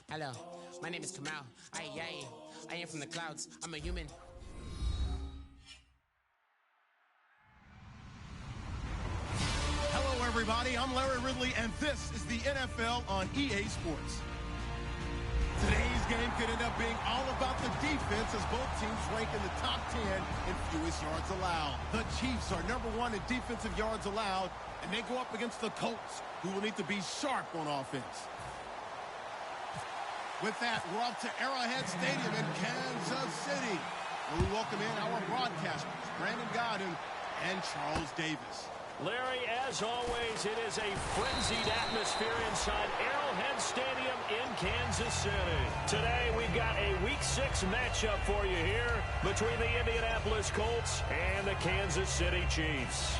Hello, my name is Kamal. I am from the clouds. I'm a human. Hello, everybody. I'm Larry Ridley, and this is the NFL on EA Sports. Today's game could end up being all about the defense as both teams rank in the top 10 in fewest yards allowed. The Chiefs are #1 in defensive yards allowed, and they go up against the Colts, who will need to be sharp on offense. With that, we're off to Arrowhead Stadium in Kansas City, where we welcome in our broadcasters, Brandon Godden and Charles Davis. Larry, as always, it is a frenzied atmosphere inside Arrowhead Stadium in Kansas City. Today, we've got a Week 6 matchup for you here between the Indianapolis Colts and the Kansas City Chiefs.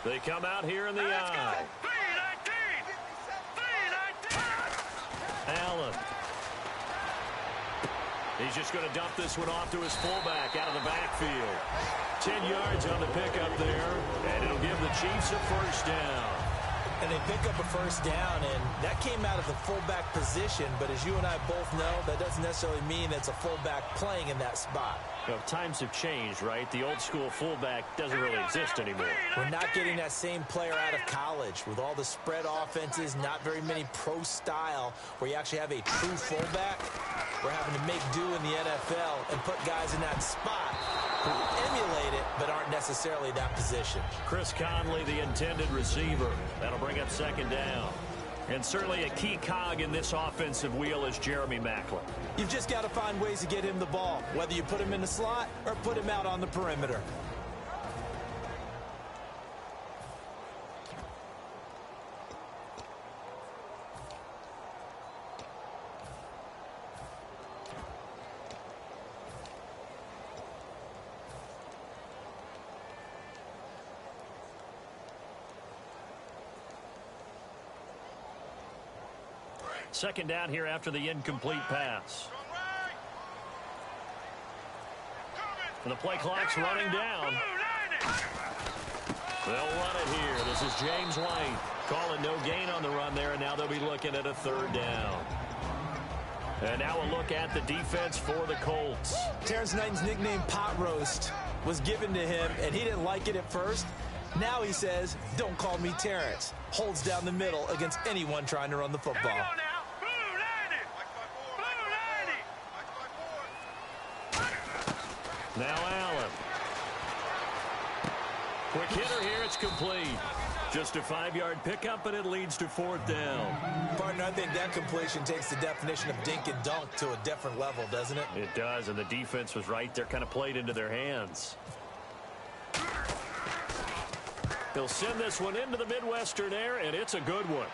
They come out here in the eye. Allen. He's just going to dump this one off to his fullback out of the backfield. 10 yards on the pickup there, and it'll give the Chiefs a first down. And they pick up a first down, and that came out of the fullback position. But as you and I both know, that doesn't necessarily mean it's a fullback playing in that spot. Well, times have changed, right? The old school fullback doesn't really exist anymore. We're not getting that same player out of college. With all the spread offenses, not very many pro style, where you actually have a true fullback. We're having to make do in the NFL and put guys in that spot who emulate it but aren't necessarily that position. Chris Conley, the intended receiver. That'll bring up second down. And certainly a key cog in this offensive wheel is Jeremy Maclin. You've just got to find ways to get him the ball, whether you put him in the slot or put him out on the perimeter. Second down here after the incomplete pass. And the play clock's running down. They'll run it here. This is James White calling no gain on the run there, and now they'll be looking at a third down. And now a look at the defense for the Colts. Terrence Knighton's nickname Pot Roast was given to him, and he didn't like it at first. Now he says, don't call me Terrence. Holds down the middle against anyone trying to run the football. Now Allen. Quick hitter here, it's complete. Just a 5-yard pickup, and it leads to fourth down. Partner, I think that completion takes the definition of dink and dunk to a different level, doesn't it? It does, and the defense was right there, kind of played into their hands. He'll send this one into the Midwestern air, and it's a good one.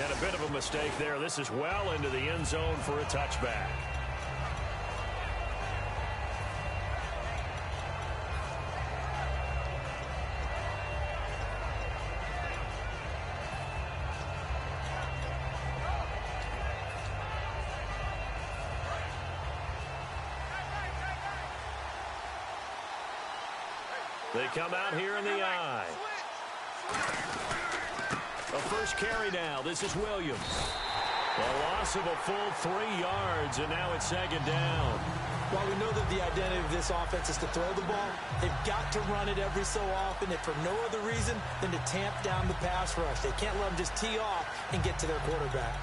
And a bit of a mistake there. This is well into the end zone for a touchback. They come out here in the eye. A first carry now. This is Williams. A loss of a full 3 yards, and now it's second down. While we know that the identity of this offense is to throw the ball, they've got to run it every so often, if for no other reason than to tamp down the pass rush. They can't let them just tee off and get to their quarterback.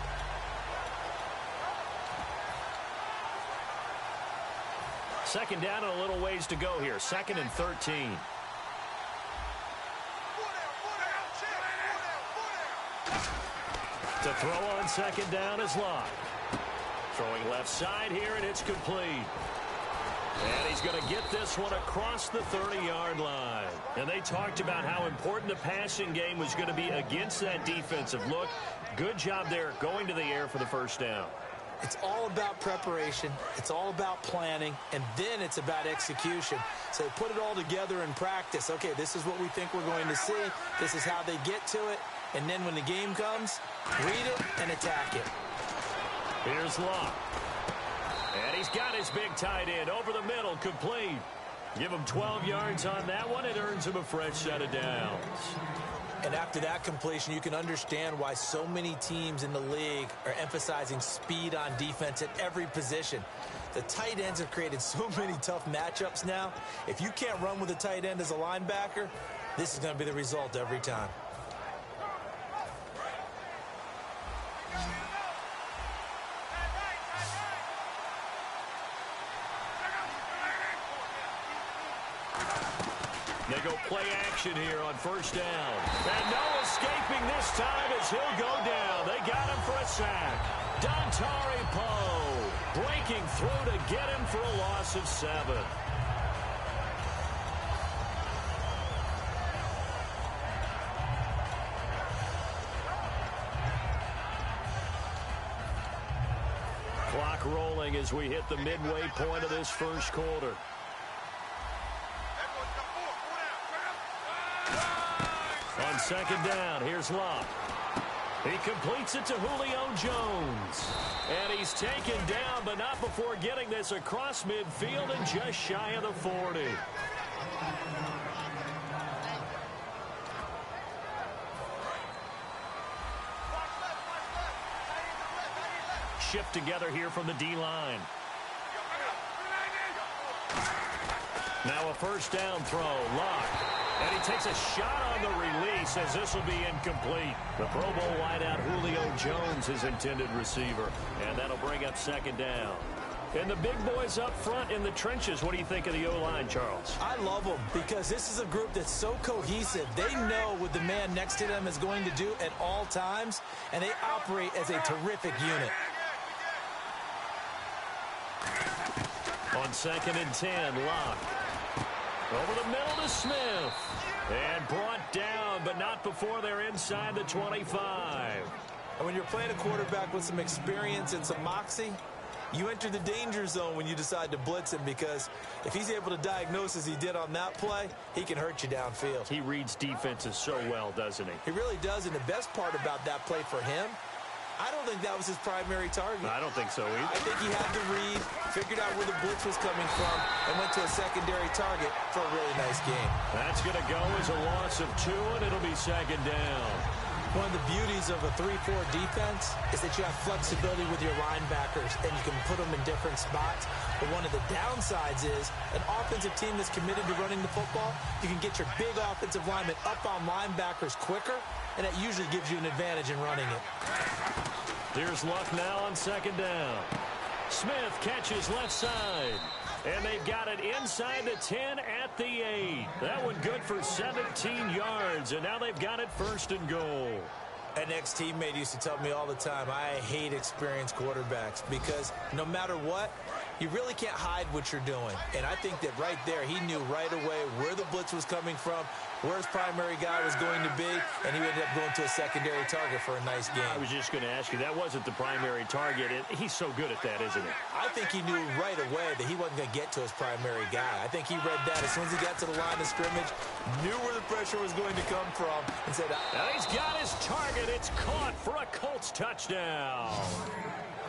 Second down and a little ways to go here. 2nd and 13. To throw on second down is Locke. Throwing left side here, and it's complete. And he's going to get this one across the 30-yard line. And they talked about how important the passing game was going to be against that defensive look. Good job there going to the air for the first down. It's all about preparation. It's all about planning. And then it's about execution. So put it all together in practice. Okay, this is what we think we're going to see. This is how they get to it. And then when the game comes, read it and attack it. Here's Locke. And he's got his big tight end over the middle, complete. Give him 12 yards on that one. It earns him a fresh set of downs. And after that completion, you can understand why so many teams in the league are emphasizing speed on defense at every position. The tight ends have created so many tough matchups now. If you can't run with a tight end as a linebacker, this is going to be the result every time. They go play action here on first down. And no escaping this time as he'll go down. They got him for a sack. Dontari Poe breaking through to get him for a loss of 7. Clock rolling as we hit the midway point of this first quarter. On second down, here's Locke. He completes it to Julio Jones. And he's taken down, but not before getting this across midfield and just shy of the 40. Shift together here from the D-line. Now a first down throw, Locke. And he takes a shot on the release as this will be incomplete. The Pro Bowl wideout Julio Jones, his intended receiver. And that'll bring up second down. And the big boys up front in the trenches, what do you think of the O-line, Charles? I love them because this is a group that's so cohesive. They know what the man next to them is going to do at all times, and they operate as a terrific unit. On second and 10, Locke. Over the middle to Smith. And brought down, but not before they're inside the 25. And when you're playing a quarterback with some experience and some moxie, you enter the danger zone when you decide to blitz him, because if he's able to diagnose as he did on that play, he can hurt you downfield. He reads defenses so well, doesn't he? He really does, and the best part about that play for him, I don't think that was his primary target. I don't think so either. I think he had the read, figured out where the blitz was coming from, and went to a secondary target for a really nice game. That's going to go as a loss of 2, and it'll be second down. One of the beauties of a 3-4 defense is that you have flexibility with your linebackers, and you can put them in different spots. But one of the downsides is an offensive team that's committed to running the football, you can get your big offensive linemen up on linebackers quicker, and that usually gives you an advantage in running it. Here's Luck now on second down. Smith catches left side. And they've got it inside the 10 at the 8. That one good for 17 yards. And now they've got it first and goal. An ex-teammate used to tell me all the time, I hate experienced quarterbacks because no matter what, you really can't hide what you're doing. And I think that right there, he knew right away where the blitz was coming from, where his primary guy was going to be, and he ended up going to a secondary target for a nice game. I was just going to ask you, that wasn't the primary target. He's so good at that, isn't he? I think he knew right away that he wasn't going to get to his primary guy. I think he read that as soon as he got to the line of scrimmage, knew where the pressure was going to come from, and said, and he's got his target. It's caught for a Colts touchdown.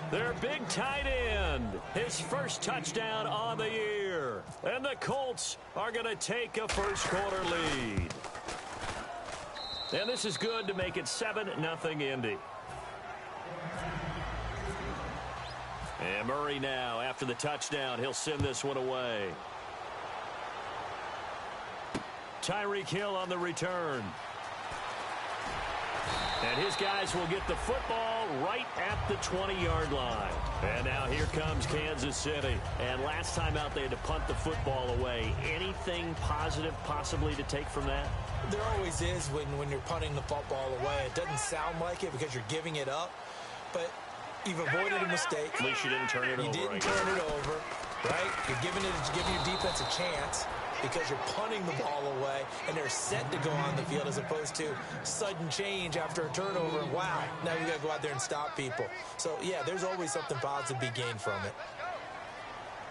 Their big tight end, his first touchdown on the year. And the Colts are going to take a first quarter lead. And this is good to make it 7-0 Indy. And Murray now, after the touchdown, he'll send this one away. Tyreek Hill on the return. And his guys will get the football right at the 20-yard line. And now here comes Kansas City. And last time out, they had to punt the football away. Anything positive possibly to take from that? There always is when you're punting the football away. It doesn't sound like it because you're giving it up. But you've avoided a mistake. At least you didn't turn it over. You didn't turn it over. right? You're giving your defense a chance because you're punting the ball away, and they're set to go on the field as opposed to sudden change after a turnover. And wow, now we got to go out there and stop people. So, yeah, there's always something positive to be gained from it.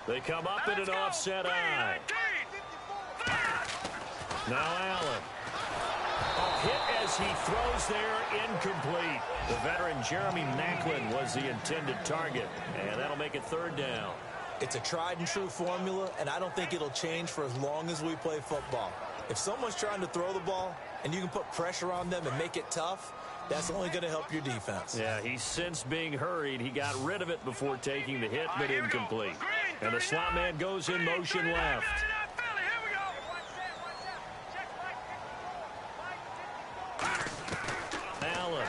They come up in an offset eye. Now Allen. A hit as he throws there, incomplete. The veteran Jeremy Maclin was the intended target, and that'll make it third down. It's a tried-and-true formula, and I don't think it'll change for as long as we play football. If someone's trying to throw the ball and you can put pressure on them and make it tough, that's only going to help your defense. Yeah, he's since being hurried. He got rid of it before taking the hit, but incomplete. And the slot man goes in motion left. Allen.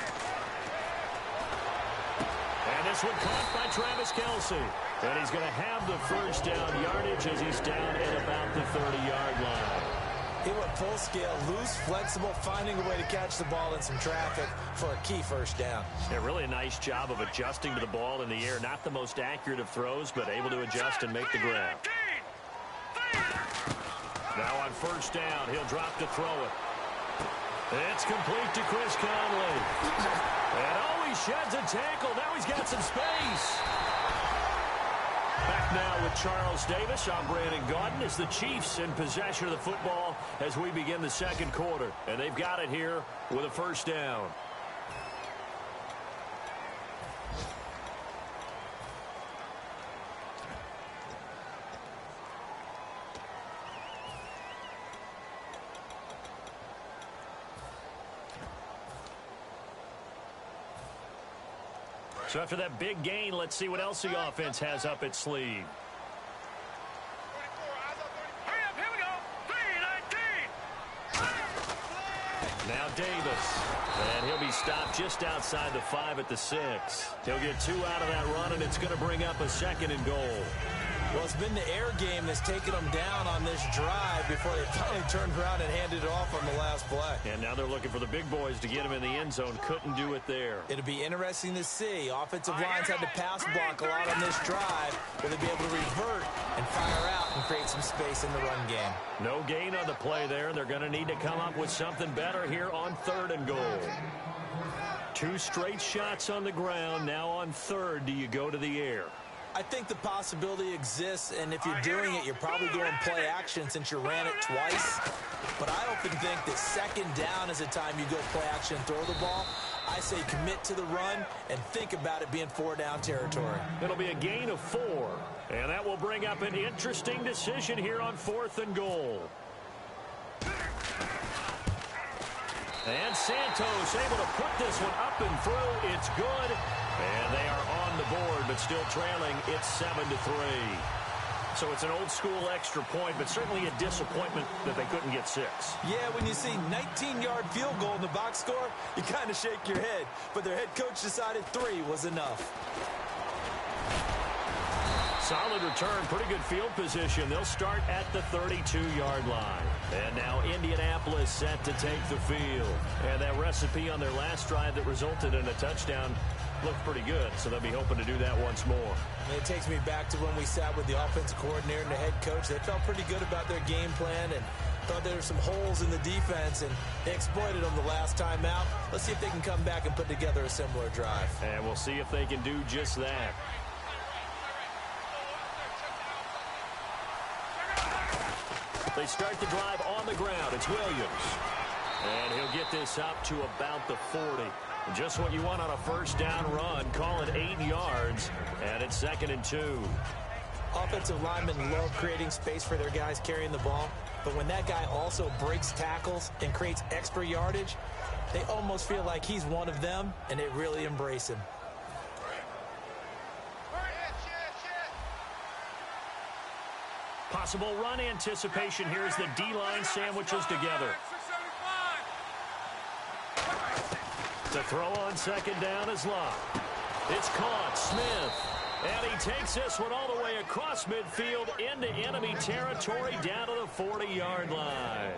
And this one caught by Travis Kelce. And he's going to have the first down yardage as he's down at about the 30-yard line. He went full scale, loose, flexible, finding a way to catch the ball in some traffic for a key first down. Yeah, really a nice job of adjusting to the ball in the air. Not the most accurate of throws, but able to adjust and make the grab. Now on first down, he'll drop to throw it. It's complete to Chris Conley. And oh, he sheds a tackle. Now he's got some space. Back now with Charles Davis. I'm Brandon Gaudin as the Chiefs in possession of the football as we begin the second quarter. And they've got it here with a first down. So after that big gain, let's see what else the offense has up its sleeve. Now Davis. And he'll be stopped just outside the 5 at the 6. He'll get 2 out of that run, and it's going to bring up a second and goal. Well, it's been the air game that's taken them down on this drive before they finally turned around and handed it off on the last play. And now they're looking for the big boys to get him in the end zone. Couldn't do it there. It'll be interesting to see. Offensive lines had to pass block a lot on this drive. Will they be able to revert and fire out and create some space in the run game? No gain on the play there. They're going to need to come up with something better here on third and goal. 2 straight shots on the ground. Now on third, do you go to the air? I think the possibility exists, and if you're doing it, you're probably going play action since you ran it twice. But I often think that second down is the time you go play action and throw the ball. I say commit to the run and think about it being 4-down territory. It'll be a gain of 4, and that will bring up an interesting decision here on 4th and goal. And Santos able to put this one up and through. It's good. And they are on the board, but still trailing. It's 7-3. So it's an old-school extra point, but certainly a disappointment that they couldn't get 6. Yeah, when you see 19-yard field goal in the box score, you kind of shake your head. But their head coach decided 3 was enough. Solid return, pretty good field position. They'll start at the 32-yard line. And now Indianapolis set to take the field. And that recipe on their last drive that resulted in a touchdown looked pretty good, so they'll be hoping to do that once more. And it takes me back to when we sat with the offensive coordinator and the head coach. They felt pretty good about their game plan and thought there were some holes in the defense, and they exploited them the last time out. Let's see if they can come back and put together a similar drive. And we'll see if they can do just that. They start the drive on the ground. It's Williams. And he'll get this up to about the 40. Just what you want on a first down run. Call it 8 yards. And it's 2nd and 2. Offensive linemen love creating space for their guys carrying the ball. But when that guy also breaks tackles and creates extra yardage, they almost feel like he's one of them, and they really embrace him. Possible run anticipation here as the D-line sandwiches together. The throw on 2nd down is Locke. It's caught. Smith. And he takes this one all the way across midfield into enemy territory down to the 40-yard line.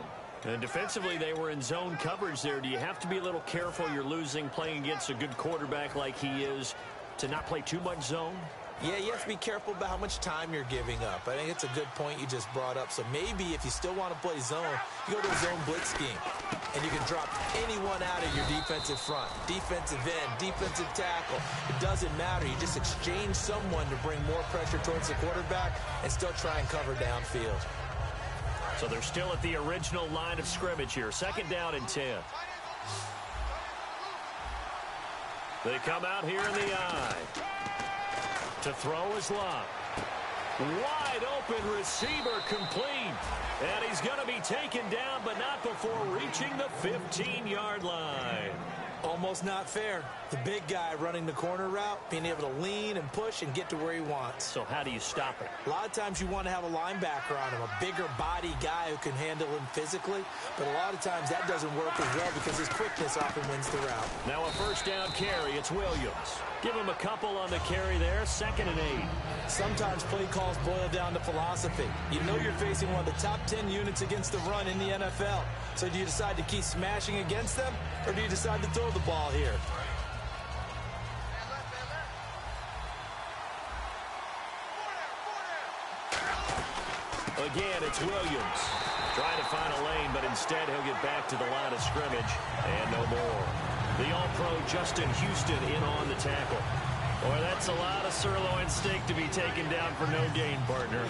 And defensively, they were in zone coverage there. Do you have to be a little careful? You're losing playing against a good quarterback like he is to not play too much zone? Yeah, you have to be careful about how much time you're giving up. I think it's a good point you just brought up. So maybe if you still want to play zone, you go to a zone blitz scheme, and you can drop anyone out of your defensive front, defensive end, defensive tackle. It doesn't matter. You just exchange someone to bring more pressure towards the quarterback and still try and cover downfield. So they're still at the original line of scrimmage here. 2nd down and 10. They come out here in the eye. To throw is Love. Wide open receiver complete. And he's going to be taken down, but not before reaching the 15-yard line. Almost not fair. The big guy running the corner route, being able to lean and push and get to where he wants. So how do you stop it? A lot of times you want to have a linebacker on him, a bigger body guy who can handle him physically. But a lot of times that doesn't work as well because his quickness often wins the route. Now a 1st down carry. It's Williams. Give him a couple on the carry there. 2nd and 8. Sometimes play calls boil down to philosophy. You know you're facing one of the top 10 units against the run in the NFL. So do you decide to keep smashing against them, or do you decide to throw the ball here? Again, it's Williams. Trying to find a lane, but instead he'll get back to the line of scrimmage. And no more. The All-Pro Justin Houston in on the tackle. Boy, that's a lot of sirloin steak to be taken down for no gain, partner.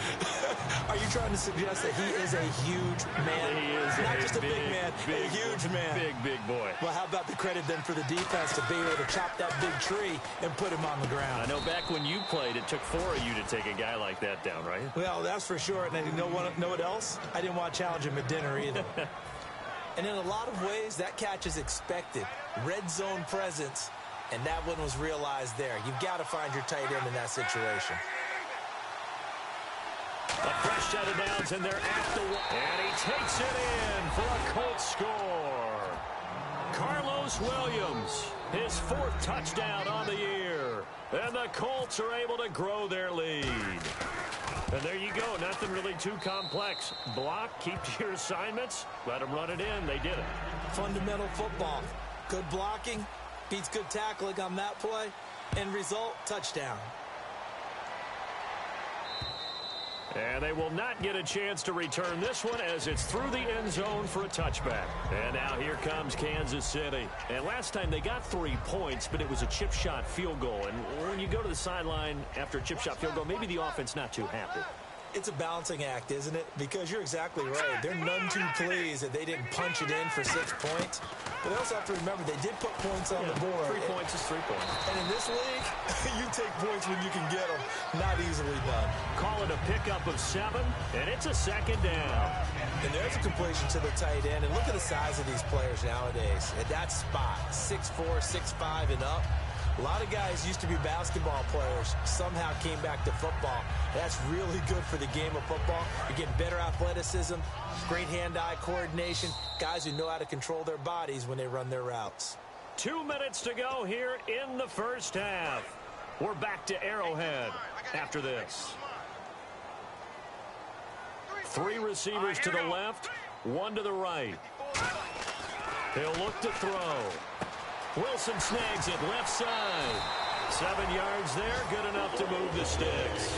Are you trying to suggest that he is a huge man? He is not just a big man, a huge man. Big boy. Well, how about the credit then for the defense to be able to chop that big tree and put him on the ground? I know back when you played, it took 4 of you to take a guy like that down, right? Well, that's for sure. And you know what else? I didn't want to challenge him at dinner either. And in a lot of ways, that catch is expected. Red zone presence. And that one was realized there. You've got to find your tight end in that situation. A fresh set of downs, and they're at the wall. And he takes it in for a Colts score. Carlos Williams, his 4th touchdown on the year. And the Colts are able to grow their lead. And there you go. Nothing really too complex. Block, keep to your assignments, let them run it in. They did it. Fundamental football. Good blocking. Beats good tackling on that play. End result, touchdown. And they will not get a chance to return this one as it's through the end zone for a touchback. And now here comes Kansas City. And last time they got 3 points, but it was a chip shot field goal. And when you go to the sideline after a chip shot field goal, maybe the offense not too happy. It's a balancing act, isn't it? Because you're exactly right. They're none too pleased that they didn't punch it in for 6 points. But they also have to remember they did put points on the board. 3 points is 3 points. And in this league, you take points when you can get them. Not easily done. Call it a pickup of 7, and it's a 2nd down. And there's a completion to the tight end. And look at the size of these players nowadays. At that spot, 6'4", 6'5", and up. A lot of guys used to be basketball players, somehow came back to football. That's really good for the game of football. You're getting better athleticism, great hand-eye coordination, guys who know how to control their bodies when they run their routes. 2 minutes to go here in the first half. We're back to Arrowhead after this. 3 receivers to the left, 1 to the right. He'll look to throw. Wilson snags it left side. 7 yards there, good enough to move the sticks.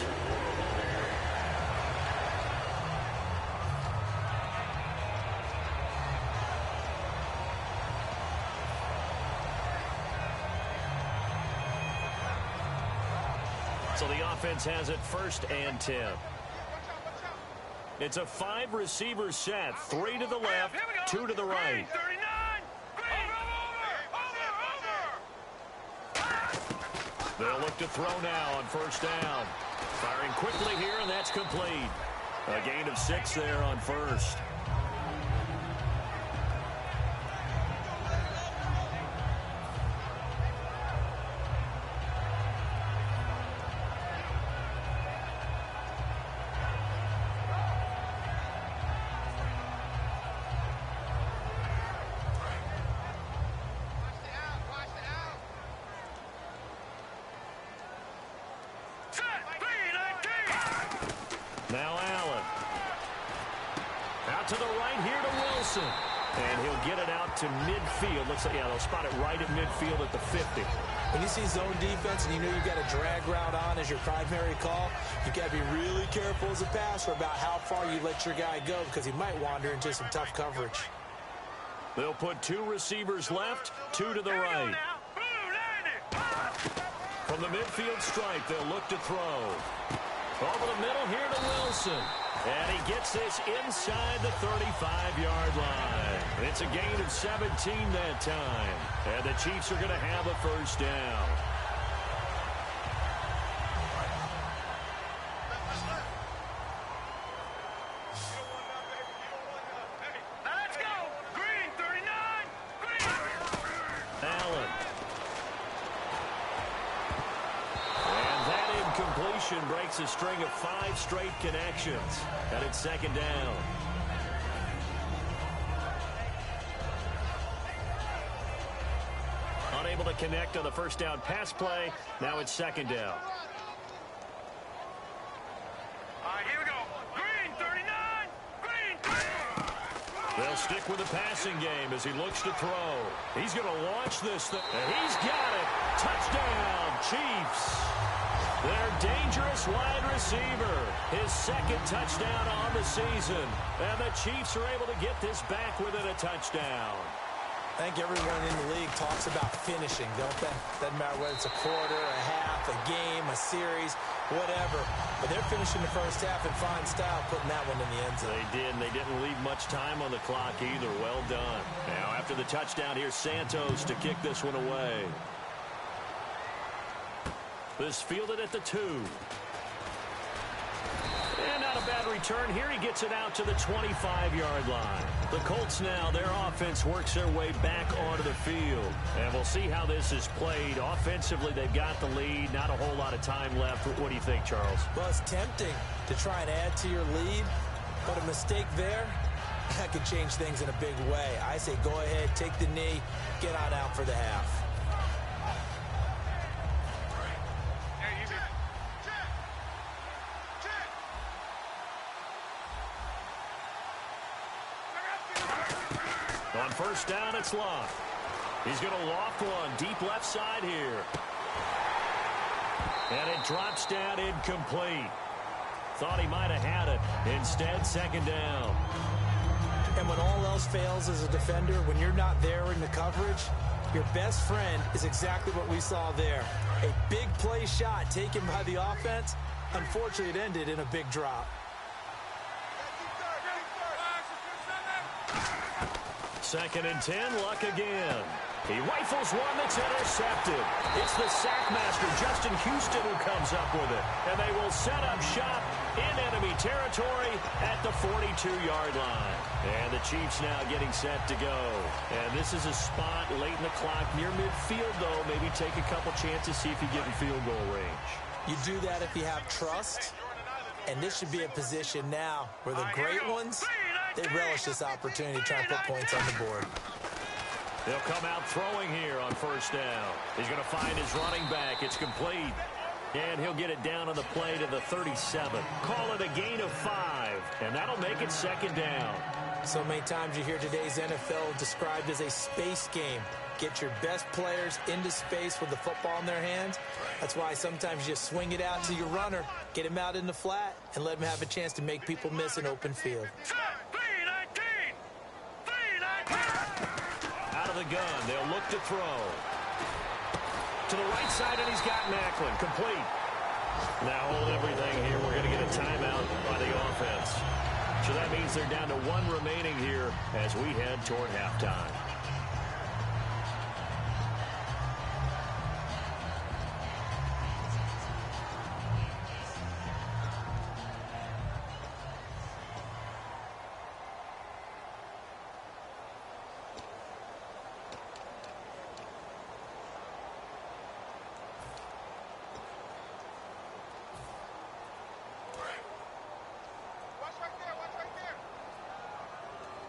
So the offense has it 1st and 10. It's a 5-receiver set, 3 to the left, 2 to the right. They'll look to throw now on 1st down. Firing quickly here, and that's complete. A gain of 6 there on 1st. Now Allen. Out to the right here to Wilson. And he'll get it out to midfield. Looks like, yeah, they'll spot it right at midfield at the 50. When you see zone defense and you know you've got a drag route on as your primary call, you've got to be really careful as a passer about how far you let your guy go because he might wander into some tough coverage. They'll put 2 receivers left, 2 to the right. From the midfield stripe, they'll look to throw. Over the middle here to Wilson. And he gets this inside the 35-yard line. It's a gain of 17 that time. And the Chiefs are going to have a first down. Let's go! Green, 39! Green! Allen. And that incompletion breaks a string of 5 straight connections. And it's second down. Unable to connect on the first down pass play. Now it's second down. All right, here we go. Green, 39! Green! They'll stick with the passing game as he looks to throw. He's going to launch this thing. And he's got it. Touchdown, Chiefs. Their dangerous wide receiver. His second touchdown on the season. And the Chiefs are able to get this back within a touchdown. I think everyone in the league talks about finishing, don't they? Doesn't matter whether it's a quarter, a half, a game, a series, whatever. But they're finishing the first half in fine style, putting that one in the end zone. They did, and they didn't leave much time on the clock either. Well done. Now, after the touchdown, here's Santos to kick this one away. This fielded at the 2. And not a bad return here. He gets it out to the 25-yard line. The Colts now, their offense works their way back onto the field. And we'll see how this is played. Offensively, they've got the lead. Not a whole lot of time left. What do you think, Charles? Well, it's tempting to try and add to your lead, but a mistake there, that could change things in a big way. I say go ahead, take the knee, get on out for the half. On first down, it's Love. He's going to loft one deep left side here. And it drops down incomplete. Thought he might have had it. Instead, second down. And when all else fails as a defender, when you're not there in the coverage, your best friend is exactly what we saw there. A big play shot taken by the offense. Unfortunately, it ended in a big drop. Second and 10, Luck again. He rifles one that's intercepted. It's the sackmaster, Justin Houston, who comes up with it. And they will set up shop in enemy territory at the 42-yard line. And the Chiefs now getting set to go. And this is a spot late in the clock near midfield, though. Maybe take a couple chances, see if you get in field goal range. You do that if you have trust. And this should be a position now where the great ones, they relish this opportunity to try and put points on the board. They'll come out throwing here on first down. He's going to find his running back. It's complete. And he'll get it down on the play to the 37. Call it a gain of 5. And that'll make it second down. So many times you hear today's NFL described as a space game. Get your best players into space with the football in their hands. That's why sometimes you just swing it out to your runner, get him out in the flat, and let him have a chance to make people miss an open field. Out of the gun, they'll look to throw. To the right side, and he's got Macklin. Complete. Now hold everything here. We're going to get a timeout by the offense. So that means they're down to 1 remaining here as we head toward halftime.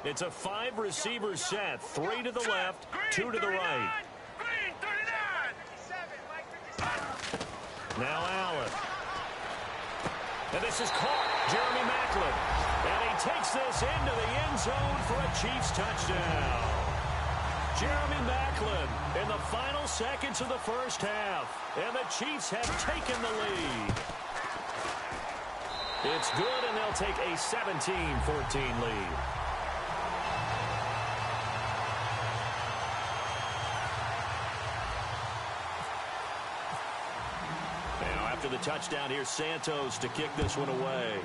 It's a 5-receiver set. 3 to the left, 2 to the right. Now Allen. And this is caught. Jeremy Maclin. And he takes this into the end zone for a Chiefs touchdown. Jeremy Maclin in the final seconds of the first half. And the Chiefs have taken the lead. It's good, and they'll take a 17-14 lead. Now, after the touchdown, here's Santos to kick this one away.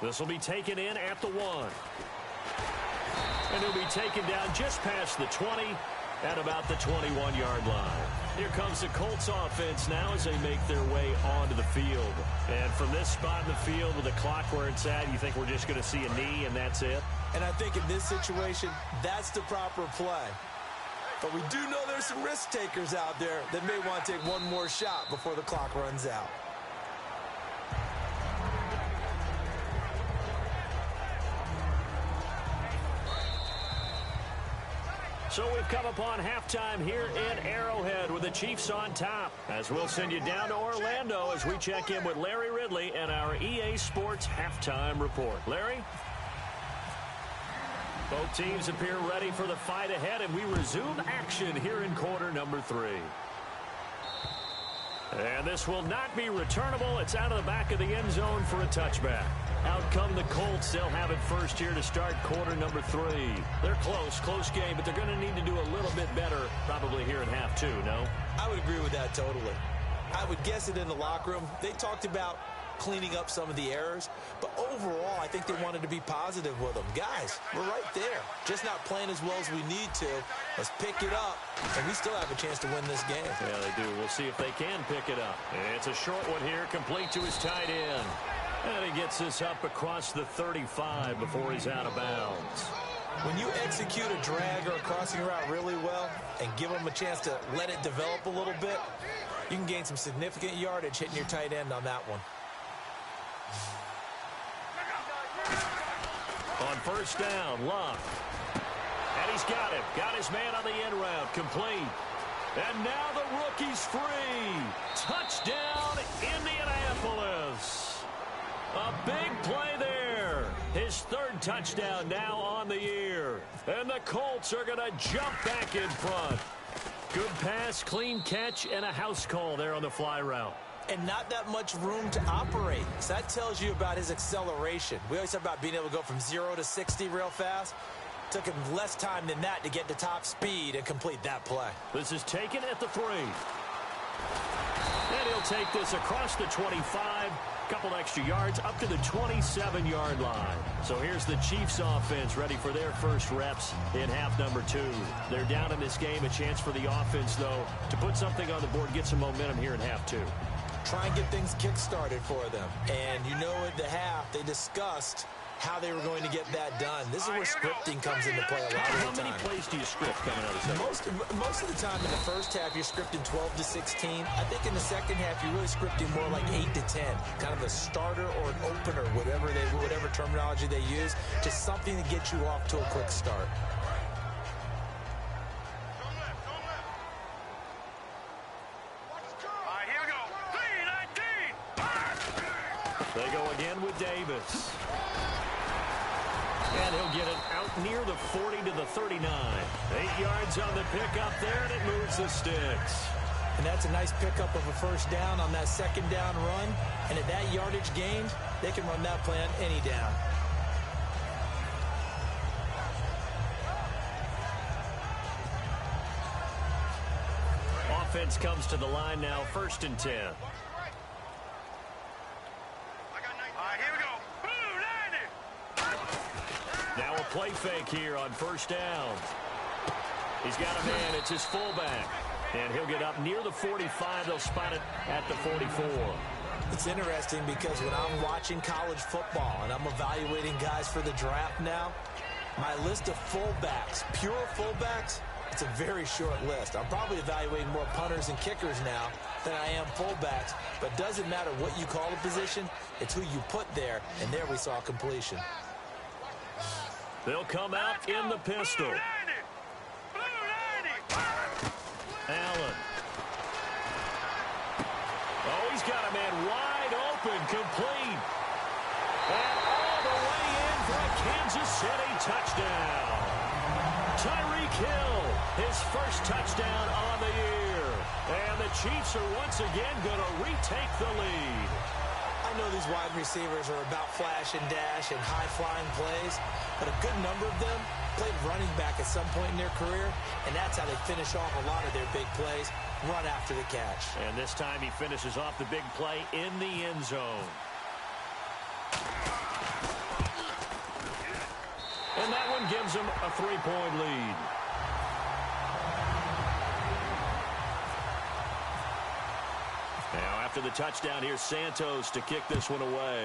This will be taken in at the 1. And he'll be taken down just past the 20 at about the 21-yard line. Here comes the Colts offense now as they make their way onto the field. And from this spot in the field with the clock where it's at, you think we're just going to see a knee and that's it? And I think in this situation, that's the proper play. But we do know there's some risk takers out there that may want to take one more shot before the clock runs out. So we've come upon halftime here in Arrowhead with the Chiefs on top. As we'll send you down to Orlando as we check in with Larry Ridley and our EA Sports halftime report. Larry? Both teams appear ready for the fight ahead, and we resume action here in quarter number 3. And this will not be returnable. It's out of the back of the end zone for a touchback. Out come the Colts. They'll have it first here to start quarter number 3. They're close game, but they're going to need to do a little bit better probably here in half 2, no? I would agree with that totally. I would guess it in the locker room. They talked about cleaning up some of the errors, but overall, I think they wanted to be positive with them. Guys, we're right there. Just not playing as well as we need to. Let's pick it up, and we still have a chance to win this game. Yeah, they do. We'll see if they can pick it up. And it's a short one here, complete to his tight end. And he gets this up across the 35 before he's out of bounds. When you execute a drag or a crossing route really well and give them a chance to let it develop a little bit, you can gain some significant yardage hitting your tight end on that one. On first down, Luck. And he's got him. Got his man on the end route. Complete. And now the rookie's free. Touchdown, Indianapolis. A big play there. His third touchdown now on the year. And the Colts are going to jump back in front. Good pass, clean catch, and a house call there on the fly route. And not that much room to operate. So that tells you about his acceleration. We always talk about being able to go from 0 to 60 real fast. Took him less time than that to get to top speed and complete that play. This is taken at the 3. And he'll take this across the 25. Couple extra yards up to the 27-yard line. So here's the Chiefs offense ready for their first reps in half number 2. They're down in this game. A chance for the offense, though, to put something on the board, get some momentum here in half 2. Try and get things kick-started for them. And you know at the half, they discussed how they were going to get that done. This is where scripting comes into play a lot of the time. How many plays do you script coming out of the second? Most of the time in the first half, you're scripting 12 to 16. I think in the second half, you're really scripting more like 8 to 10. Kind of a starter or an opener, whatever terminology they use. Just something to get you off to a quick start. They go again with Davis. And he'll get it out near the 40 to the 39. 8 yards on the pickup there, and it moves the sticks. And that's a nice pickup of a first down on that second down run. And at that yardage gained, they can run that play on any down. Offense comes to the line now, 1st and 10. Now a play fake here on first down. He's got a man. It's his fullback. And he'll get up near the 45. They'll spot it at the 44. It's interesting because when I'm watching college football and I'm evaluating guys for the draft now, my list of fullbacks, pure fullbacks, it's a very short list. I'm probably evaluating more punters and kickers now than I am fullbacks. But it doesn't matter what you call a position. It's who you put there. And there we saw completion. They'll come out in the pistol. Allen. Oh, he's his first touchdown on the year. And the Chiefs are once again going to retake the lead. I know these wide receivers are about flash and dash and high-flying plays, but a good number of them played running back at some point in their career, and that's how they finish off a lot of their big plays, run after the catch. And this time he finishes off the big play in the end zone. And that one gives him a 3-point lead. Now after the touchdown, here's Santos to kick this one away.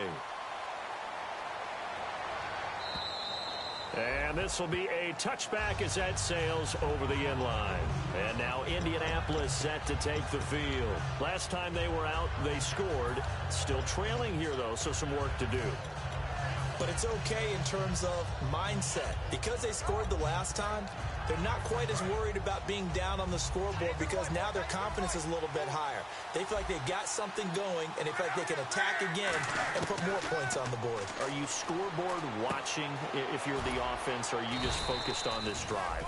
And this will be a touchback as that sails over the end line. And now Indianapolis set to take the field. Last time they were out, they scored. Still trailing here, though, so some work to do. But it's okay in terms of mindset. Because they scored the last time, they're not quite as worried about being down on the scoreboard because now their confidence is a little bit higher. They feel like they've got something going, and they feel like they can attack again and put more points on the board. Are you scoreboard watching if you're the offense, or are you just focused on this drive?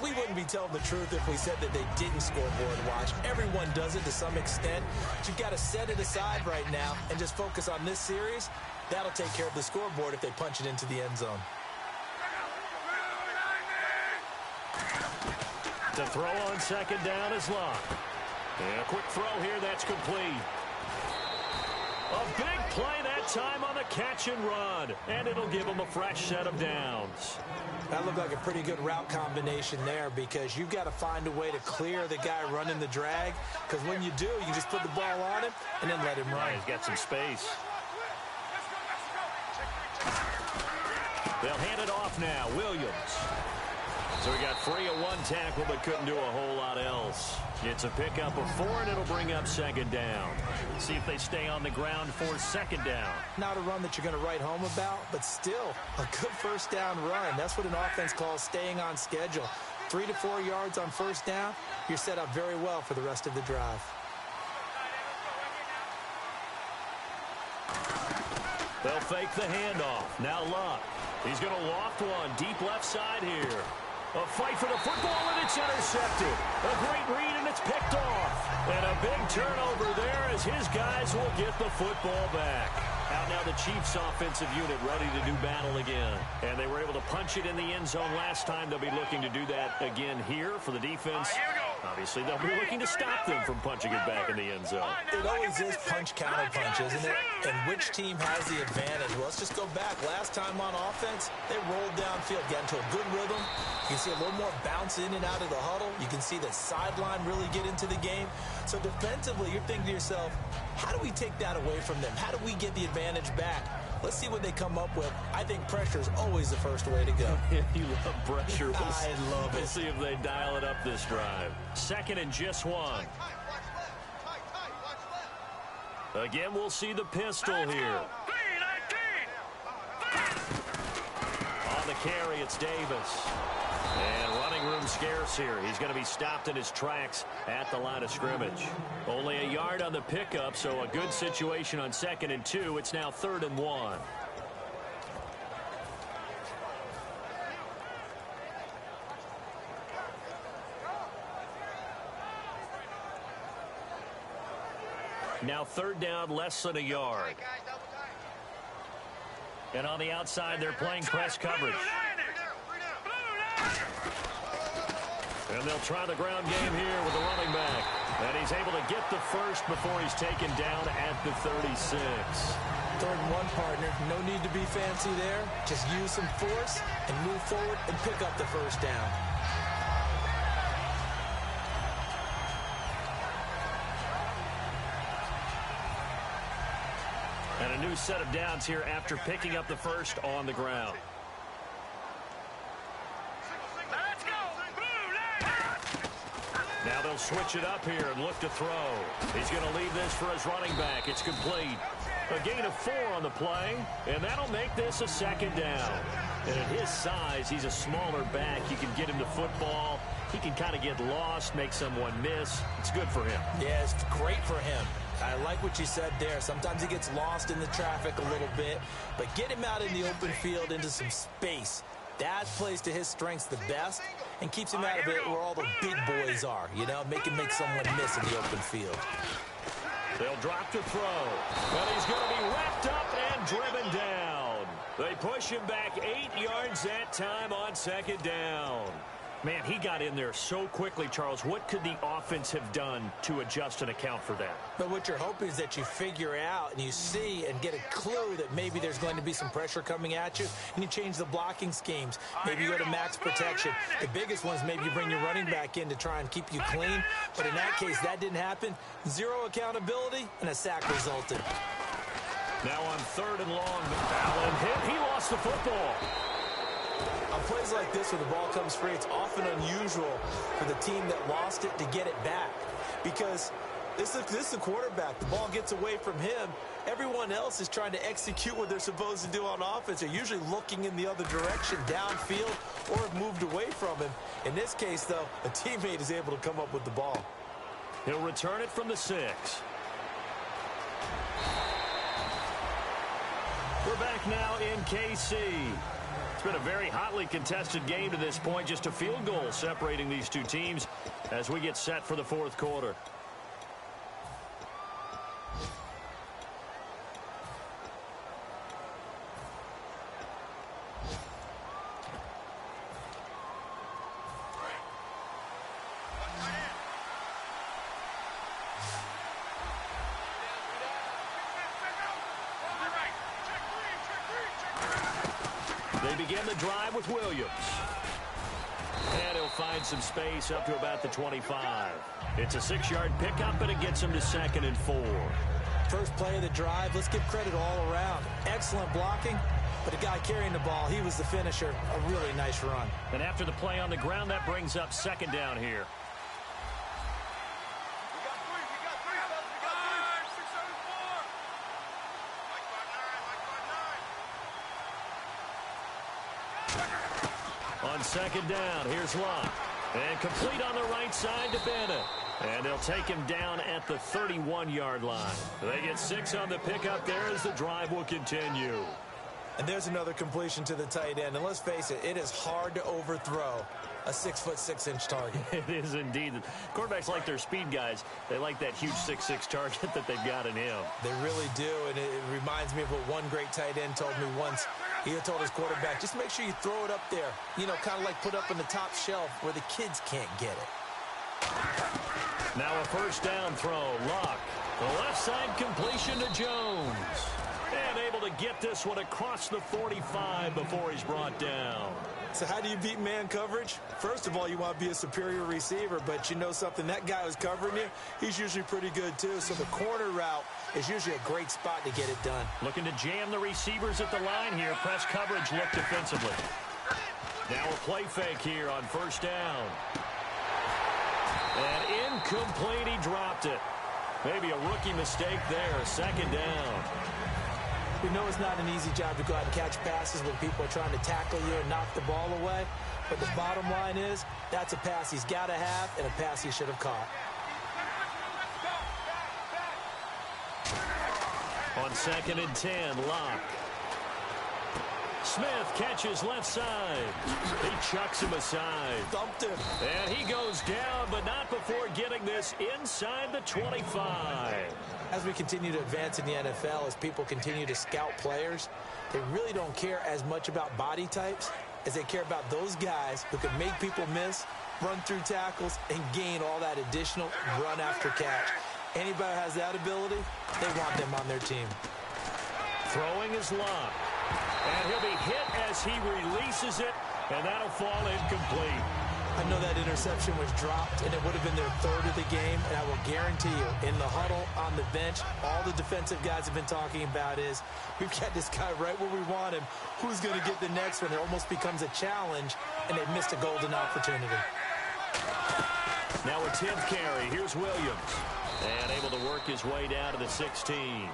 We wouldn't be telling the truth if we said that they didn't scoreboard watch. Everyone does it to some extent. But you've got to set it aside right now and just focus on this series. That'll take care of the scoreboard if they punch it into the end zone. The throw on second down is locked. And a quick throw here, that's complete. A big play that time on the catch and run. And it'll give them a fresh set of downs. That looked like a pretty good route combination there because you've got to find a way to clear the guy running the drag. Because when you do, you just put the ball on him and then let him run. He's got some space. They'll hand it off now. Williams. So he got free of one tackle but couldn't do a whole lot else. It's a pickup of 4, and it'll bring up second down. See if they stay on the ground for second down. Not a run that you're going to write home about, but still a good first down run. That's what an offense calls staying on schedule. 3 to 4 yards on first down, you're set up very well for the rest of the drive. They'll fake the handoff. Now Luck. He's going to loft one deep left side here. A fight for the football, and it's intercepted. A great read, and it's picked off. And a big turnover there as his guys will get the football back. Out now the Chiefs offensive unit ready to do battle again. And they were able to punch it in the end zone last time. They'll be looking to do that again here for the defense. Obviously, they'll be looking to stop them from punching it back in the end zone. It always is punch-counter-punch, isn't it? And which team has the advantage? Well, let's just go back. Last time on offense, they rolled downfield, got into a good rhythm. You can see a little more bounce in and out of the huddle. You can see the sideline really get into the game. So defensively, you're thinking to yourself, how do we take that away from them? How do we get the advantage back? Let's see what they come up with. I think pressure is always the first way to go. You love pressure. I love it. We'll see if they dial it up this drive. Second and just 1. Again, we'll see the pistol here. On the carry, it's Davis. And running room scarce here. He's going to be stopped in his tracks at the line of scrimmage. Only a yard on the pickup, so a good situation on 2nd and 2. It's now 3rd and 1. Now 3rd down, less than a yard. And on the outside, they're playing press coverage. And they'll try the ground game here with the running back. And he's able to get the first before he's taken down at the 36. 3rd and 1, partner. No need to be fancy there. Just use some force and move forward and pick up the first down. And a new set of downs here after picking up the first on the ground. Now they'll switch it up here and look to throw. He's going to leave this for his running back. It's complete. A gain of 4 on the play, and that'll make this a 2nd down. And at his size, he's a smaller back. You can get him the football. He can kind of get lost, make someone miss. It's good for him. Yeah, it's great for him. I like what you said there. Sometimes he gets lost in the traffic a little bit, but get him out in the open field into some space. That plays to his strengths the best and keeps him out of it where all the big boys are, you know, make someone miss in the open field. They'll drop to throw, but he's going to be wrapped up and driven down. They push him back 8 yards that time on second down. Man, he got in there so quickly, Charles. What could the offense have done to adjust and account for that? But what you're hoping is that you figure out and you see and get a clue that maybe there's going to be some pressure coming at you, and you change the blocking schemes. Maybe you go to max protection. The biggest one is maybe you bring your running back in to try and keep you clean. But in that case, that didn't happen. Zero accountability, and a sack resulted. Now on 3rd and long, Allen hit. He lost the football. On plays like this where the ball comes free, it's often unusual for the team that lost it to get it back. Because this is the quarterback. The ball gets away from him. Everyone else is trying to execute what they're supposed to do on offense. They're usually looking in the other direction, downfield, or have moved away from him. In this case, though, a teammate is able to come up with the ball. He'll return it from the 6. We're back now in KC. It's been a very hotly contested game to this point. Just a field goal separating these two teams as we get set for the 4th quarter. They begin the drive with Williams. And he'll find some space up to about the 25. It's a 6-yard pickup, and it gets him to 2nd and 4. First play of the drive, let's give credit all around. Excellent blocking, but the guy carrying the ball, he was the finisher. A really nice run. And after the play on the ground, that brings up 2nd down here. On 2nd down, here's Locke. And complete on the right side to Bennett. And they'll take him down at the 31-yard line. They get 6 on the pickup there as the drive will continue. And there's another completion to the tight end. And let's face it, it is hard to overthrow a 6'6" target. It is indeed. Quarterbacks like their speed guys. They like that huge 6'6" target that they've got in him. They really do, and it reminds me of what one great tight end told me once. He told his quarterback, just make sure you throw it up there. You know, kind of like put up on the top shelf where the kids can't get it. Now a 1st down throw. Locke. The left side completion to Jones. And able to get this one across the 45 before he's brought down. So how do you beat man coverage? First of all, you want to be a superior receiver, but you know something, that guy who's covering you, he's usually pretty good too. So the corner route is usually a great spot to get it done. Looking to jam the receivers at the line here. Press coverage look defensively. Now a play fake here on 1st down. And incomplete, he dropped it. Maybe a rookie mistake there, 2nd down. We know it's not an easy job to go out and catch passes when people are trying to tackle you and knock the ball away. But the bottom line is, that's a pass he's got to have and a pass he should have caught. On 2nd and 10, Locke. Smith catches left side. He chucks him aside. Dumped him. And he goes down, but not before getting this inside the 25. As we continue to advance in the NFL, as people continue to scout players, they really don't care as much about body types as they care about those guys who can make people miss, run through tackles, and gain all that additional run after catch. Anybody who has that ability, they want them on their team. Throwing is Locke. And he'll be hit as he releases it, and that'll fall incomplete. I know that interception was dropped, and it would have been their 3rd of the game, and I will guarantee you, in the huddle, on the bench, all the defensive guys have been talking about is, we've got this guy right where we want him. Who's going to get the next one? It almost becomes a challenge, and they've missed a golden opportunity. Now a 10th carry. Here's Williams. And able to work his way down to the 16.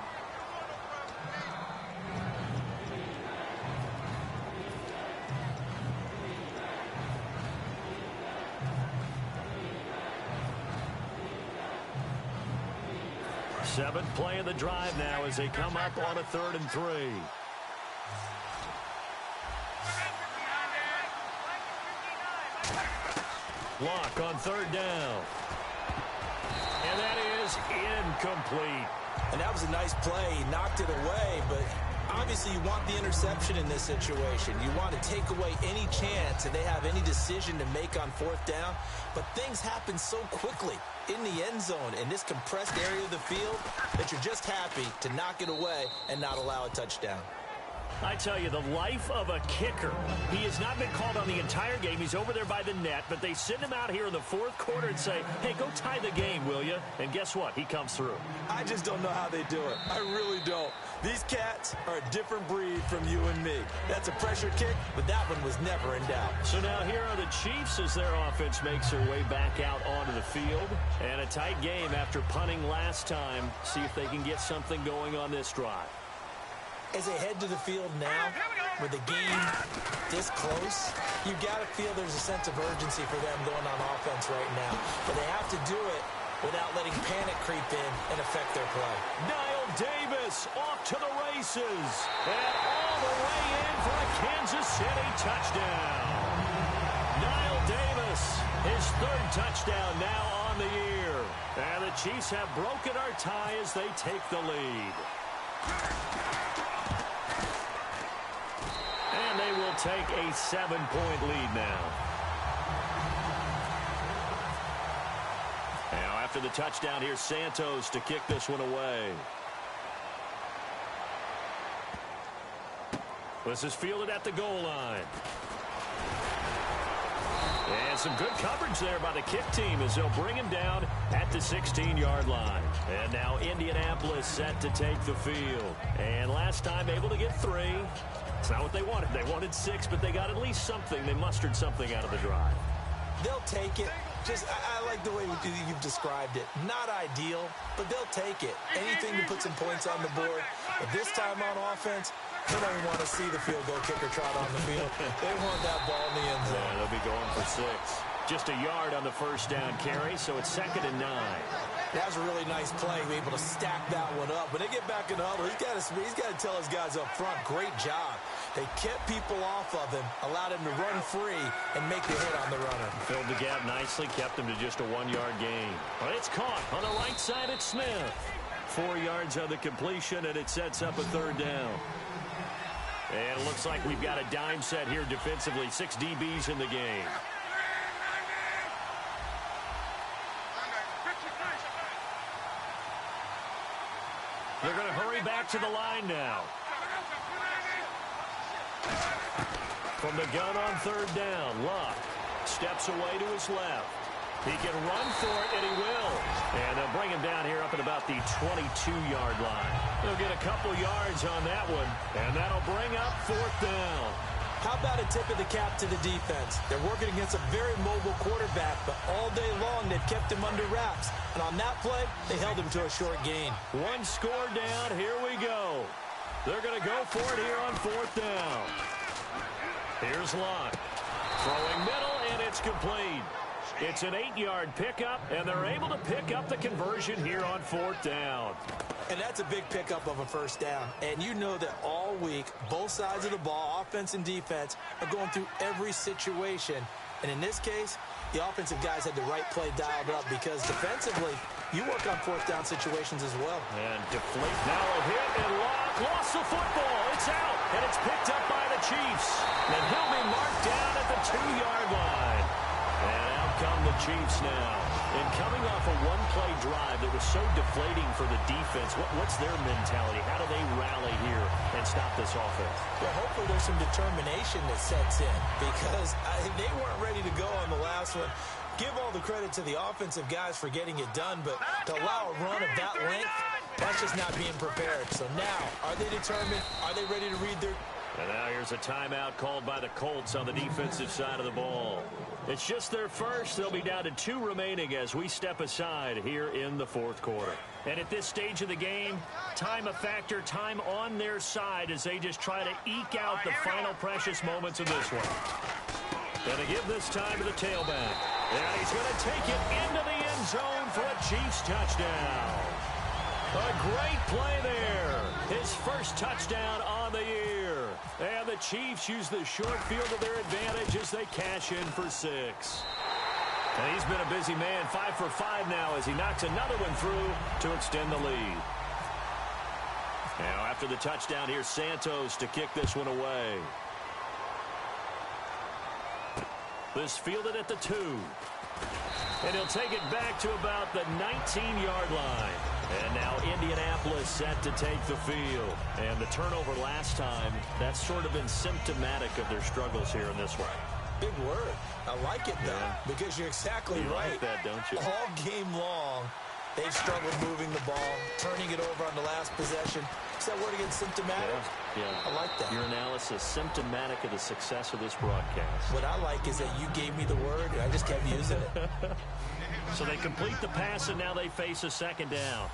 Seventh play of the drive now as they come up on a 3rd and 3. Lock on third down. And that is incomplete. And that was a nice play. He knocked it away, but obviously you want the interception in this situation. You want to take away any chance and they have any decision to make on fourth down. But things happen so quickly in the end zone in this compressed area of the field that you're just happy to knock it away and not allow a touchdown. I tell you, the life of a kicker. He has not been called on the entire game. He's over there by the net, but they send him out here in the fourth quarter and say, hey, go tie the game, will you? And guess what? He comes through. I just don't know how they do it. I really don't. These cats are a different breed from you and me. That's a pressure kick, but that one was never in doubt. So now here are the Chiefs as their offense makes their way back out onto the field. And a tight game after punting last time. See if they can get something going on this drive. As they head to the field now, with the game this close, you've got to feel there's a sense of urgency for them going on offense right now. But they have to do it without letting panic creep in and affect their play. Niall Davis off to the races. And all the way in for a Kansas City touchdown. Niall Davis, his third touchdown now on the year. And the Chiefs have broken our tie as they take the lead. And they will take a 7-point lead now. Now after the touchdown, here's Santos to kick this one away. This is fielded at the goal line. And some good coverage there by the kick team as they'll bring him down at the 16-yard line. And now Indianapolis set to take the field. And last time able to get 3. It's not what they wanted. They wanted 6, but they got at least something. They mustered something out of the drive. They'll take it. I like the way you've described it. Not ideal, but they'll take it. Anything to put some points on the board. But this time on offense, they don't even want to see the field goal kicker trot on the field. They want that ball in the end zone. Yeah, they'll be going for 6. Just a yard on the first down carry, so it's 2nd and 9. That was a really nice play, able to stack that one up. When they get back in the huddle, he's got to tell his guys up front, great job. They kept people off of him, allowed him to run free and make the hit on the runner. Filled the gap nicely, kept him to just a 1-yard gain. But it's caught on the right side at Smith. 4 yards on the completion, and it sets up a 3rd down. And it looks like we've got a dime set here defensively. 6 DBs in the game. They're going to hurry back to the line now. From the gun on 3rd down, Luck steps away to his left. He can run for it, and he will. And they'll bring him down here up at about the 22-yard line. They'll get a couple yards on that one, and that'll bring up 4th down. How about a tip of the cap to the defense? They're working against a very mobile quarterback, but all day long they've kept him under wraps. And on that play, they held him to a short gain. 1 score down. Here we go. They're going to go for it here on 4th down. Here's Locke. Throwing middle, and it's complete. It's an 8-yard pickup, and they're able to pick up the conversion here on 4th down. And that's a big pickup of a first down. And you know that all week, both sides of the ball, offense and defense, are going through every situation. And in this case, the offensive guys had the right play dialed up because defensively, you work on 4th down situations as well. And deflate now a hit, and Locke lost the football. It's out, and it's picked up by the Chiefs. And he'll be marked down at the 2-yard line. And out come the Chiefs now. And coming off a 1-play drive that was so deflating for the defense, what's their mentality? How do they rally here and stop this offense? Well, hopefully there's some determination that sets in because they weren't ready to go on the last one. Give all the credit to the offensive guys for getting it done, but to allow a run of that length, that's just not being prepared. So now, are they determined? Are they ready to read their... And now here's a timeout called by the Colts on the defensive side of the ball. It's just their first. They'll be down to 2 remaining as we step aside here in the 4th quarter. And at this stage of the game, time a factor, time on their side as they just try to eke out the final precious moments of this one. Going to give this time to the tailback. And he's going to take it into the end zone for a Chiefs touchdown. A great play there. His first touchdown on the year. And the Chiefs use the short field to their advantage as they cash in for 6. And he's been a busy man, 5 for 5 now as he knocks another one through to extend the lead. Now after the touchdown, here's Santos to kick this one away. This fielded at the 2. And he'll take it back to about the 19-yard line. And now Indianapolis set to take the field. And the turnover last time, that's sort of been symptomatic of their struggles here in this one. Big word. I like it, though, because you're exactly right. Like that, don't you? All game long, they've struggled moving the ball, turning it over on the last possession. Is that word again, symptomatic? Yeah. I like that. Your analysis, symptomatic of the success of this broadcast. What I like is that you gave me the word, and I just kept using it. So they complete the pass, and now they face a second down.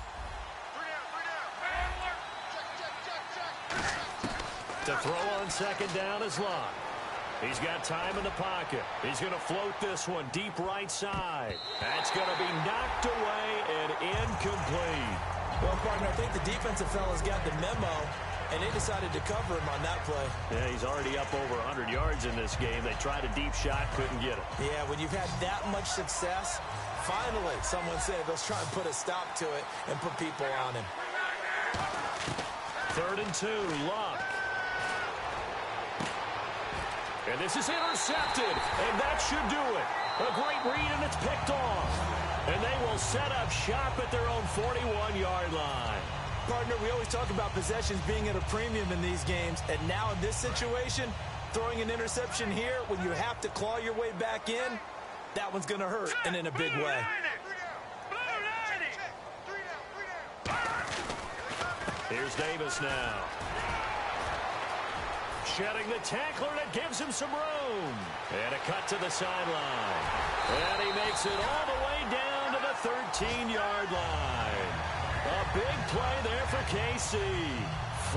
To throw on second down is Locke. He's got time in the pocket. He's going to float this one deep right side. That's going to be knocked away and incomplete. Well, partner, I think the defensive fellas got the memo, and they decided to cover him on that play. Yeah, he's already up over 100 yards in this game. They tried a deep shot, couldn't get it. Yeah, when you've had that much success, finally, someone said, let's try and put a stop to it and put people on him. 3rd and 2, Locke. And this is intercepted, and that should do it. A great read, and it's picked off. And they will set up shop at their own 41-yard line. Partner, we always talk about possessions being at a premium in these games, and now in this situation, throwing an interception here when you have to claw your way back in, that one's going to hurt, and in a big way. Here's Davis now. Shedding the tackler that gives him some room. And a cut to the sideline. And he makes it all the way down to the 13-yard line. A big play there for KC.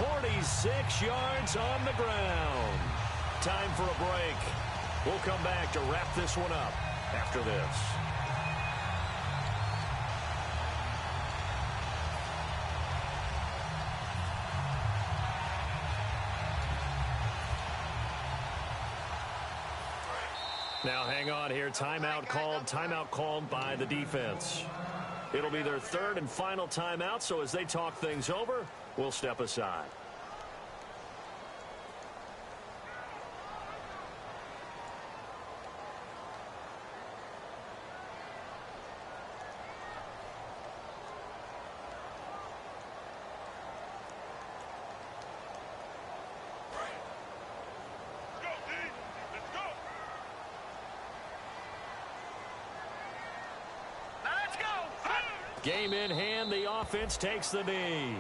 46 yards on the ground. Time for a break. We'll come back to wrap this one up after this. Now hang on here. Timeout called by the defense. It'll be their 3rd and final timeout, so as they talk things over, we'll step aside. Game in hand, the offense takes the knee.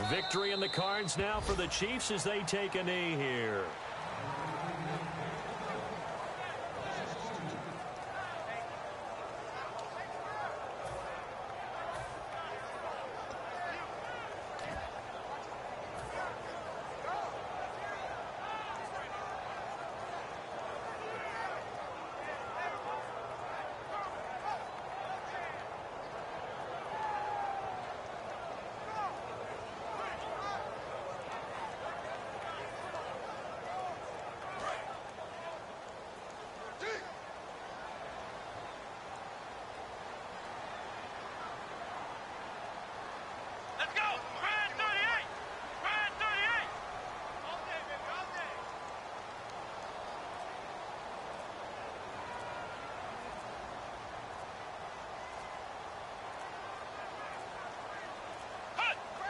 Victory in the cards now for the Chiefs as they take a knee here.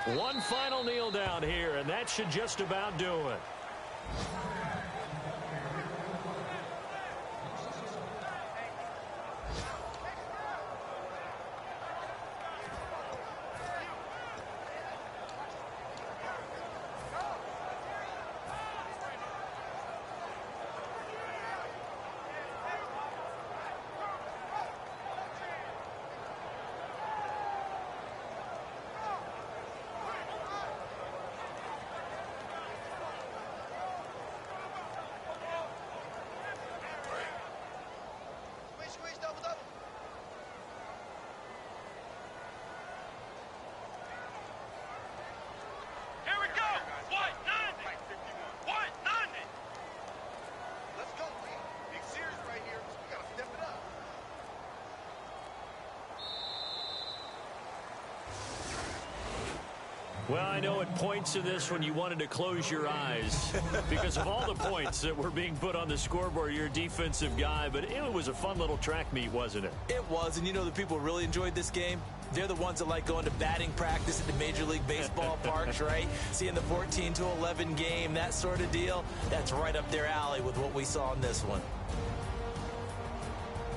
One final kneel down here, and that should just about do it. Well, I know at points in this when you wanted to close your eyes because of all the points that were being put on the scoreboard. You're a defensive guy, but it was a fun little track meet, wasn't it? It was, and you know the people who really enjoyed this game? They're the ones that like going to batting practice at the Major League Baseball parks, right? Seeing the 14-11 game, that sort of deal. That's right up their alley with what we saw in this one.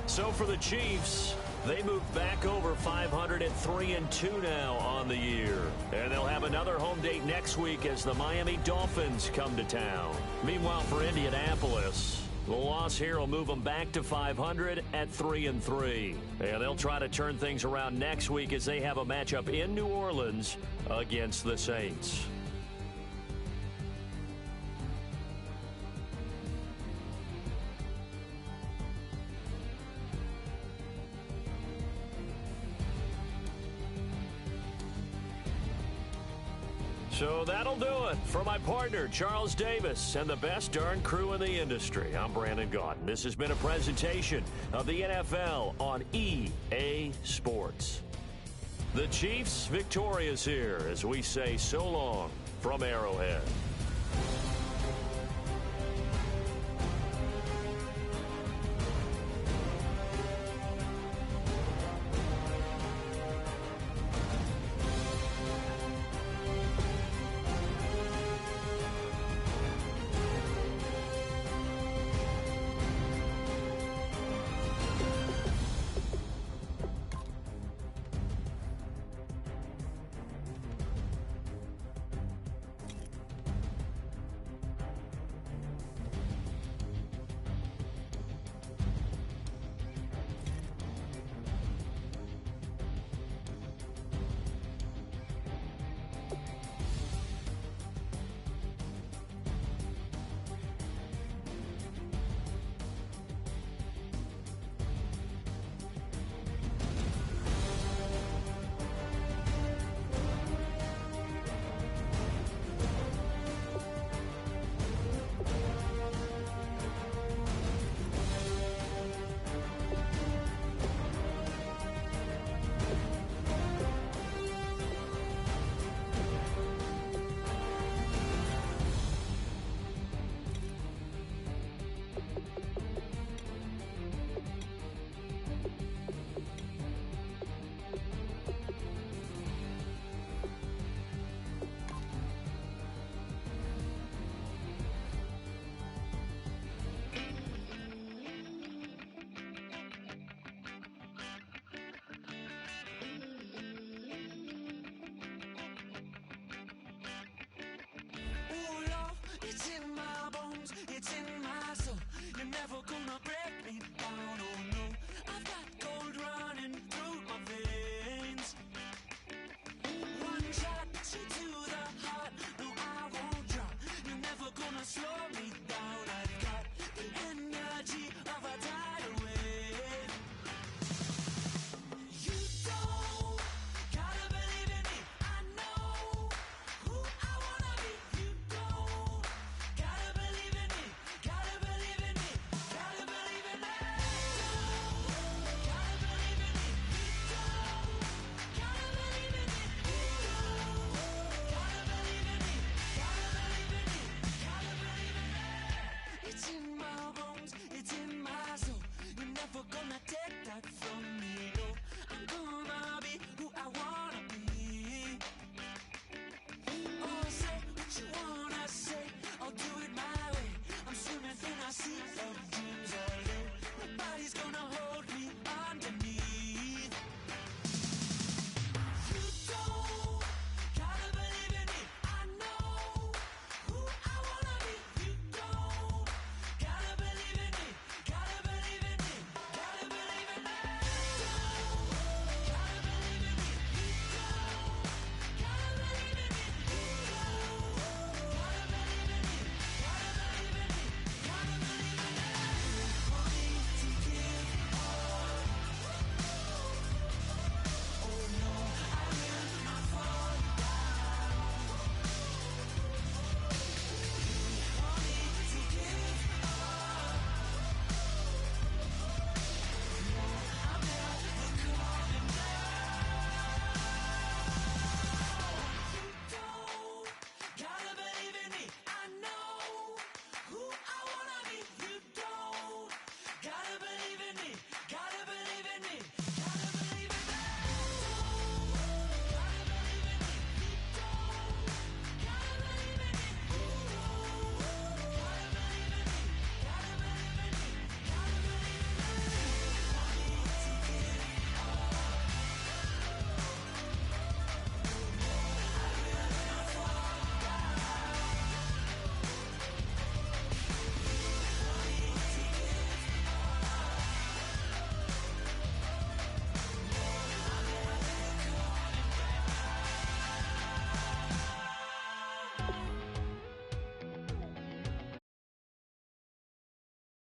So for the Chiefs, they move back over 500 at 3-2 now on the year. And they'll have another home date next week as the Miami Dolphins come to town. Meanwhile, for Indianapolis, the loss here will move them back to 500 at 3-3. And they'll try to turn things around next week as they have a matchup in New Orleans against the Saints. So that'll do it for my partner, Charles Davis, and the best darn crew in the industry. I'm Brandon Gaudin. This has been a presentation of the NFL on EA Sports. The Chiefs victorious here as we say so long from Arrowhead.